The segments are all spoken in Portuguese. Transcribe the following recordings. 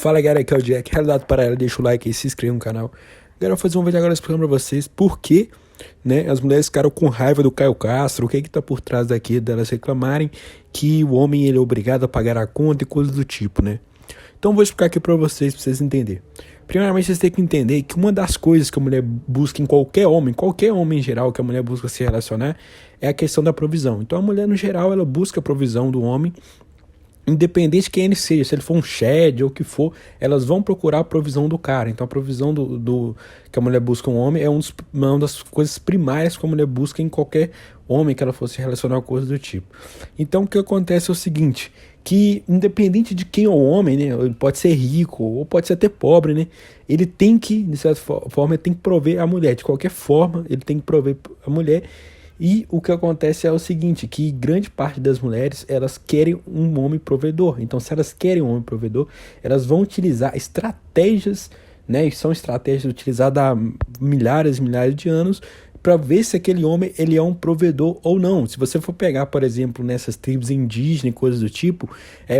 Fala galera, aqui é o Jack, realidade para ela, deixa o like aí, se inscreva no canal. Galera, eu vou fazer um vídeo agora explicando pra vocês por que, né, as mulheres ficaram com raiva do Caio Castro, o que tá por trás daqui delas reclamarem que o homem ele é obrigado a pagar a conta e coisas do tipo, né. Então eu vou explicar aqui pra vocês entenderem. Primeiramente, vocês têm que entender que uma das coisas que a mulher busca em qualquer homem em geral, que a mulher busca se relacionar, é a questão da provisão. Então a mulher, no geral, ela busca a provisão do homem, independente de quem ele seja, se ele for um shed ou o que for, elas vão procurar a provisão do cara. Então a provisão que a mulher busca um homem é uma das coisas primárias que a mulher busca em qualquer homem que ela fosse relacionar com coisas do tipo. Então o que acontece é o seguinte, que independente de quem é o homem, né, ele pode ser rico ou pode ser até pobre, né, ele tem que, de certa forma, ele tem que prover a mulher, de qualquer forma, ele tem que prover a mulher. E o que acontece é o seguinte, que grande parte das mulheres, elas querem um homem provedor. Então, se elas querem um homem provedor, elas vão utilizar estratégias, né? E são estratégias utilizadas há milhares e milhares de anos para ver se aquele homem ele é um provedor ou não. Se você for pegar, por exemplo, nessas tribos indígenas e coisas do tipo,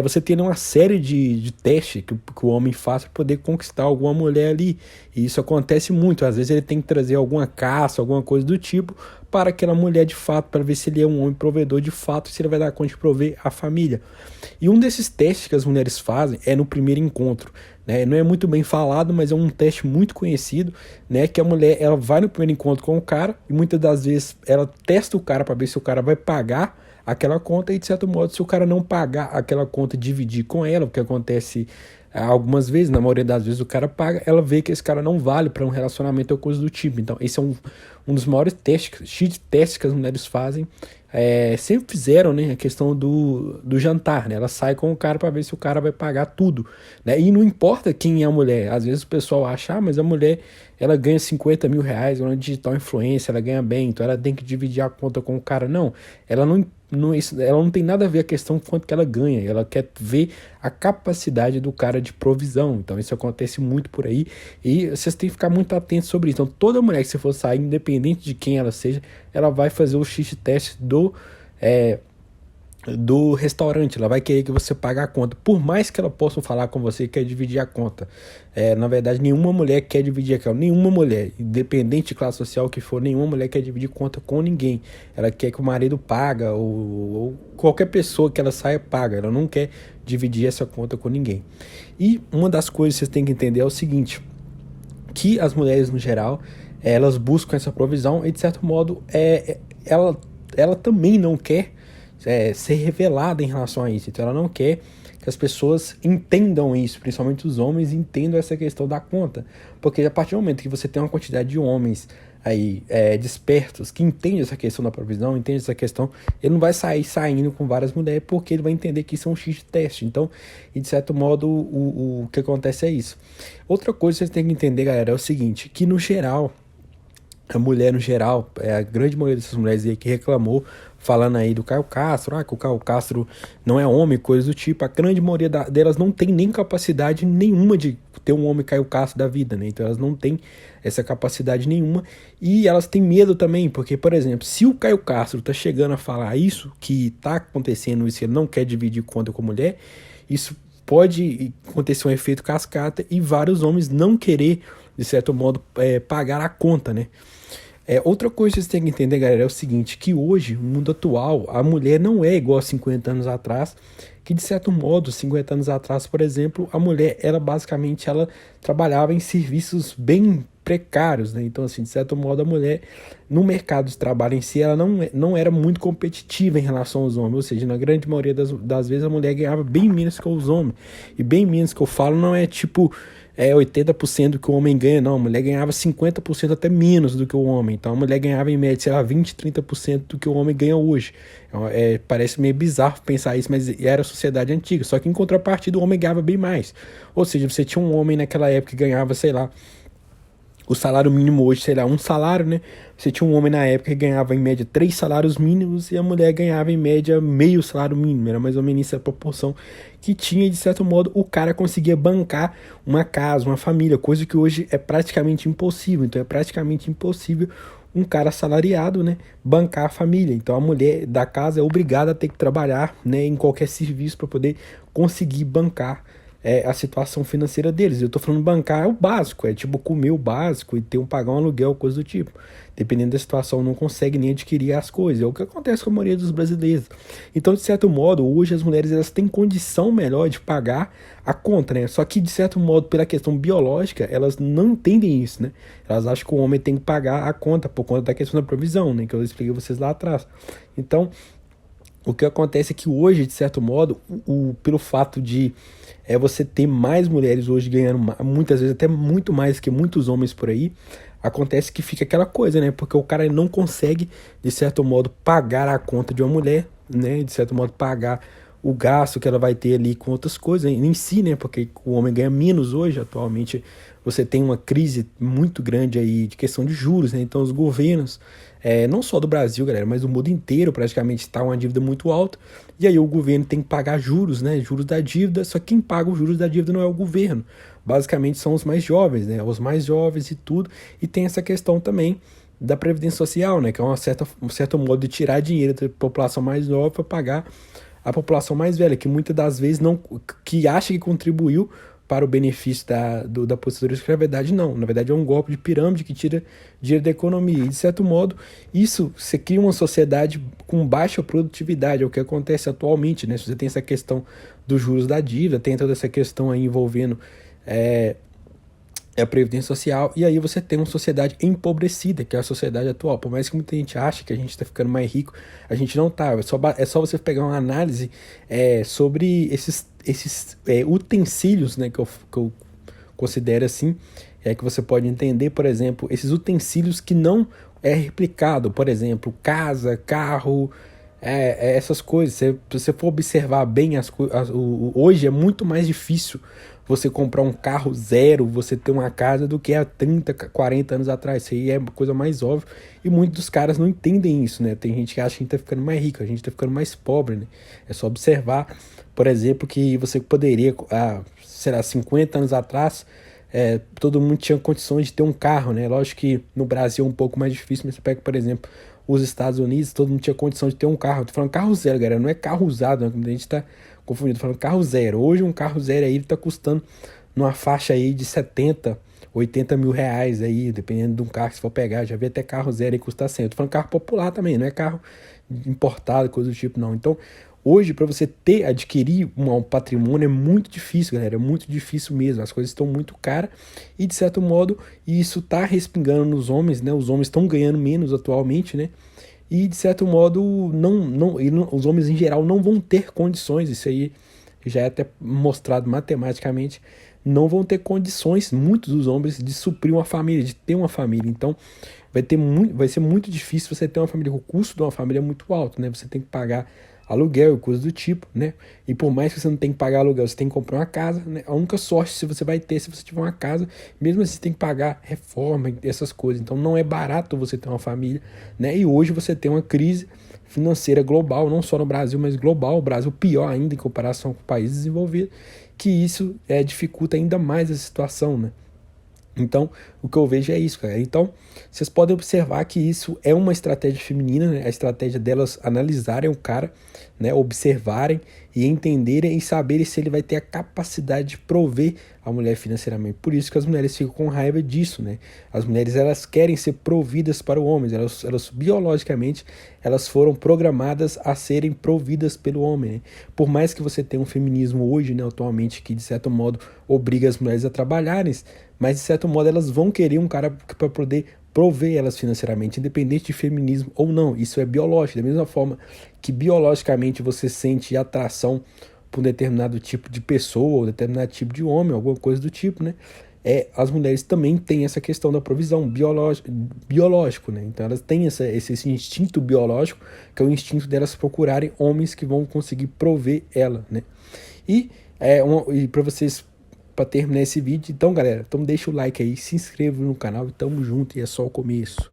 você tem uma série de testes que o homem faz para poder conquistar alguma mulher ali. E isso acontece muito. Às vezes ele tem que trazer alguma caça, alguma coisa do tipo, para aquela mulher de fato, para ver se ele é um homem provedor de fato, se ele vai dar conta de prover a família. E um desses testes que as mulheres fazem é no primeiro encontro, né? Não é muito bem falado, mas é um teste muito conhecido, né? Que a mulher ela vai no primeiro encontro com o cara e muitas das vezes ela testa o cara para ver se o cara vai pagar aquela conta e de certo modo se o cara não pagar aquela conta dividir com ela, o que acontece algumas vezes, na maioria das vezes o cara paga, ela vê que esse cara não vale para um relacionamento ou coisa do tipo. Então esse é um dos maiores testes que as mulheres fazem. Sempre fizeram, né, a questão do jantar, né? Ela sai com o cara para ver se o cara vai pagar tudo, né? E não importa quem é a mulher. Às vezes o pessoal acha, mas a mulher ela ganha 50 mil reais, ela é digital influencer, ela ganha bem, então ela tem que dividir a conta com o cara. Não, ela ela não tem nada a ver a questão de quanto que ela ganha, ela quer ver a capacidade do cara de provisão. Então isso acontece muito por aí e vocês têm que ficar muito atentos sobre isso. Então toda mulher que você for sair, independente de quem ela seja, ela vai fazer o X-teste do restaurante, ela vai querer que você pague a conta, por mais que ela possa falar com você que quer dividir a conta. Na verdade, nenhuma mulher quer dividir a conta, nenhuma mulher, independente de classe social que for, nenhuma mulher quer dividir conta com ninguém. Ela quer que o marido paga, ou qualquer pessoa que ela saia paga, ela não quer dividir essa conta com ninguém. E uma das coisas que vocês têm que entender é o seguinte, que as mulheres no geral, elas buscam essa provisão e de certo modo, ela também não quer ser revelada em relação a isso. Então ela não quer que as pessoas entendam isso, principalmente os homens entendam essa questão da conta, porque a partir do momento que você tem uma quantidade de homens aí despertos, que entendem essa questão da provisão, entendem essa questão, ele não vai sair saindo com várias mulheres, porque ele vai entender que isso é um X-teste. Então, e de certo modo, o que acontece é isso. Outra coisa que vocês têm que entender, galera, é o seguinte, que no geral, a mulher no geral, a grande maioria dessas mulheres aí que reclamou, falando aí do Caio Castro, que o Caio Castro não é homem, coisa do tipo, a grande maioria delas não tem nem capacidade nenhuma de ter um homem Caio Castro da vida, né? Então elas não têm essa capacidade nenhuma e elas têm medo também, porque, por exemplo, se o Caio Castro tá chegando a falar isso, que tá acontecendo isso, ele não quer dividir conta com a mulher, isso pode acontecer um efeito cascata e vários homens não querer, de certo modo, pagar a conta, né? Outra coisa que vocês têm que entender, galera, é o seguinte, que hoje, no mundo atual, a mulher não é igual a 50 anos atrás, que de certo modo, 50 anos atrás, por exemplo, a mulher, ela basicamente, ela trabalhava em serviços bem precários, né? Então, assim, de certo modo, a mulher, no mercado de trabalho em si, ela não era muito competitiva em relação aos homens, ou seja, na grande maioria das vezes, a mulher ganhava bem menos que os homens, e bem menos que eu falo não é tipo 80% do que o homem ganha, não. A mulher ganhava 50% até menos do que o homem. Então a mulher ganhava em média, sei lá, 20, 30% do que o homem ganha hoje. Parece meio bizarro pensar isso, mas era a sociedade antiga. Só que em contrapartida o homem ganhava bem mais. Ou seja, você tinha um homem naquela época que ganhava, sei lá, o salário mínimo hoje, sei lá, um salário, né? Você tinha um homem na época que ganhava em média 3 salários mínimos e a mulher ganhava em média meio salário mínimo. Era mais ou menos essa proporção que tinha e de certo modo o cara conseguia bancar uma casa, uma família, coisa que hoje é praticamente impossível. Então é praticamente impossível um cara assalariado, né, bancar a família. Então a mulher da casa é obrigada a ter que trabalhar, né, em qualquer serviço para poder conseguir bancar a situação financeira deles. Eu tô falando bancar é o básico, é tipo comer o básico e ter pagar um aluguel, coisa do tipo. Dependendo da situação, não consegue nem adquirir as coisas. É o que acontece com a maioria dos brasileiros. Então, de certo modo, hoje as mulheres elas têm condição melhor de pagar a conta, né? Só que, de certo modo, pela questão biológica, elas não entendem isso, né? Elas acham que o homem tem que pagar a conta por conta da questão da provisão, né? Que eu expliquei a vocês lá atrás. Então, o que acontece é que hoje, de certo modo, pelo fato de você ter mais mulheres hoje ganhando muitas vezes até muito mais que muitos homens por aí, acontece que fica aquela coisa, né? Porque o cara não consegue, de certo modo, pagar a conta de uma mulher, né? De certo modo, pagar o gasto que ela vai ter ali com outras coisas em si, né? Porque o homem ganha menos hoje, atualmente você tem uma crise muito grande aí de questão de juros, né? Então os governos, não só do Brasil, galera, mas do mundo inteiro praticamente está uma dívida muito alta, e aí o governo tem que pagar juros, né? Juros da dívida, só que quem paga os juros da dívida não é o governo, basicamente são os mais jovens, né? Os mais jovens e tudo, e tem essa questão também da Previdência Social, né? Que é um certo modo de tirar dinheiro da população mais nova para pagar a população mais velha, que muitas das vezes não, que acha que contribuiu para o benefício da aposentadoria de escravidade, não. Na verdade, é um golpe de pirâmide que tira dinheiro da economia. E, de certo modo, isso você cria uma sociedade com baixa produtividade, é o que acontece atualmente, né? Se você tem essa questão dos juros da dívida, tem toda essa questão aí envolvendo a Previdência Social, e aí você tem uma sociedade empobrecida, que é a sociedade atual. Por mais que muita gente ache que a gente está ficando mais rico, a gente não está. É só você pegar uma análise sobre esses utensílios, né, que eu considero assim, que você pode entender, por exemplo, esses utensílios que não é replicado, por exemplo, casa, carro, essas coisas. Se você for observar bem hoje é muito mais difícil você comprar um carro zero, você ter uma casa, do que há 30, 40 anos atrás. Isso aí é a coisa mais óbvia. E muitos dos caras não entendem isso, né? Tem gente que acha que a gente tá ficando mais rico, a gente tá ficando mais pobre, né? É só observar, por exemplo, que você poderia, sei lá, 50 anos atrás, todo mundo tinha condições de ter um carro, né? Lógico que no Brasil é um pouco mais difícil, mas você pega, por exemplo, os Estados Unidos, todo mundo tinha condição de ter um carro. Eu tô falando carro zero, galera, não é carro usado, né? Como a gente tá confundido, tô falando carro zero. Hoje um carro zero aí tá custando numa faixa aí de 70, 80 mil reais aí, dependendo de um carro que você for pegar. Já vi até carro zero aí custar 100. Eu tô falando carro popular também, não é carro importado, coisa do tipo, não. Então, hoje, para você adquirir um patrimônio é muito difícil, galera. É muito difícil mesmo. As coisas estão muito caras e, de certo modo, isso tá respingando nos homens, né? Os homens estão ganhando menos atualmente, né? E, de certo modo, os homens em geral não vão ter condições. Isso aí já é até mostrado matematicamente. Não vão ter condições, muitos dos homens, de suprir uma família, de ter uma família. Então, vai ser muito difícil você ter uma família. O custo de uma família é muito alto, né? Você tem que pagar aluguel e coisas do tipo, né? E por mais que você não tenha que pagar aluguel, você tem que comprar uma casa, né? A única sorte se você vai ter se você tiver uma casa, mesmo assim você tem que pagar reforma, essas coisas. Então não é barato você ter uma família, né? E hoje você tem uma crise financeira global, não só no Brasil, mas global. O Brasil pior ainda em comparação com países desenvolvidos, que isso dificulta ainda mais a situação, né? Então, o que eu vejo é isso, cara. Então, vocês podem observar que isso é uma estratégia feminina, né? A estratégia delas analisarem o cara, né? Observarem e entenderem e saberem se ele vai ter a capacidade de prover a mulher financeiramente. Por isso que as mulheres ficam com raiva disso, né? As mulheres, elas querem ser providas para o homem. Elas biologicamente, elas foram programadas a serem providas pelo homem, né? Por mais que você tenha um feminismo hoje, né, atualmente, que de certo modo obriga as mulheres a trabalharem, mas de certo modo elas vão querer um cara para poder prover elas financeiramente, independente de feminismo ou não. Isso é biológico, da mesma forma que biologicamente você sente atração por um determinado tipo de pessoa, ou determinado tipo de homem, alguma coisa do tipo, né? As mulheres também têm essa questão da provisão biológico, né? Então elas têm esse instinto biológico, que é o instinto delas procurarem homens que vão conseguir prover ela, né? E para vocês, para terminar esse vídeo, então galera, então deixa o like aí, se inscreva no canal e tamo junto, e é só o começo.